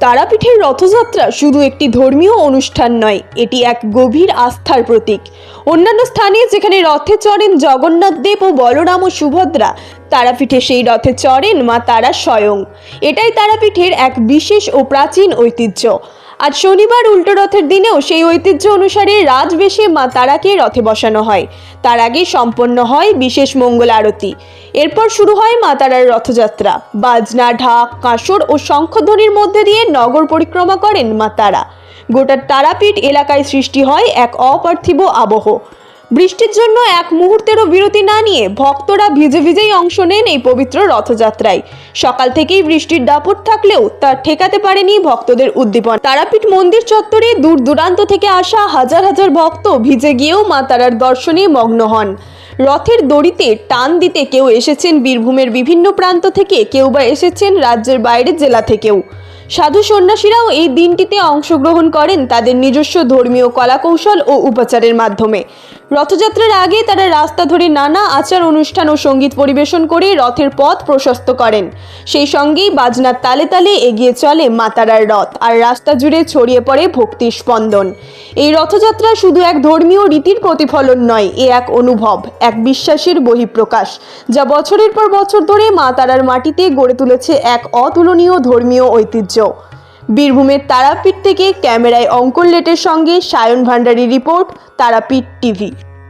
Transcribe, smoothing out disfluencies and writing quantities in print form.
তারাপীঠের রথযাত্রা শুধু একটি ধর্মীয় অনুষ্ঠান নয়, এটি এক গভীর আস্থার প্রতীক। অন্যান্য স্থানে যেখানে রথে চড়েন জগন্নাথ দেব ও বলরাম ও সুভদ্রা, তারাপীঠে সেই রথে চড়েন মা তারা স্বয়ং। এটাই তারাপীঠের এক বিশেষ ও প্রাচীন ঐতিহ্য। আজ শনিবার উল্টো রথের দিনেও সেই ঐতিহ্য অনুসারে রাজবেশে মা তারাকে রথে বসানো হয়। তার আগে সম্পন্ন হয় বিশেষ মঙ্গল আরতি। এরপর শুরু হয় মা তারার রথযাত্রা। বাজনা, ঢাক, কাঁসর ও শঙ্খধ্বনির মধ্যে দিয়ে নগর পরিক্রমা করেন মা তারা। গোটা তারাপীঠ এলাকায় সৃষ্টি হয় এক অপার্থিব আবহ। বৃষ্টির জন্য এক মুহূর্তেরও বিরতি না নিয়ে ভক্তরা ভিজে ভিজেই অংশ নেন এই পবিত্র রথযাত্রায়। সকাল থেকেই বৃষ্টির দাপট থাকলেও তা ঠেকাতে পারেনি ভক্তদের উদ্দীপনা। তারাপীঠ মন্দির চত্বরে দূর দূরান্ত থেকে আসা হাজার হাজার ভক্ত ভিজে গিয়েও মা তারার দর্শনে মগ্ন হন। রথের দড়িতে টান দিতে কেউ এসেছেন বীরভূমের বিভিন্ন প্রান্ত থেকে, কেউ বা এসেছেন রাজ্যের বাইরের জেলা থেকেও। সাধু সন্ন্যাসীরাও এই দিনটিতে অংশগ্রহণ করেন তাদের নিজস্ব ধর্মীয় কলাকৌশল ও উপাচারের মাধ্যমে। রথযাত্রার আগে তারা রাস্তা ধরে নানা আচার অনুষ্ঠান ও সঙ্গীত পরিবেশন করে রথের পথ প্রশস্ত করেন। সেই সঙ্গেই বাজনার তালে তালে এগিয়ে চলে মা তারার রথ, আর রাস্তা জুড়ে ছড়িয়ে পড়ে ভক্তির স্পন্দন। এই রথযাত্রা শুধু এক ধর্মীয় রীতির প্রতিফলন নয়, এ এক অনুভব, এক বিশ্বাসের বহিঃপ্রকাশ, যা বছরের পর বছর ধরে মা তারার মাটিতে গড়ে তুলেছে এক অতুলনীয় ধর্মীয় ঐতিহ্য। বীরভূমের তারাপীঠ থেকে ক্যামেরায় অঙ্কন লেটের সঙ্গে সায়ন ভান্ডারী রিপোর্ট, তারাপীঠ টিভি।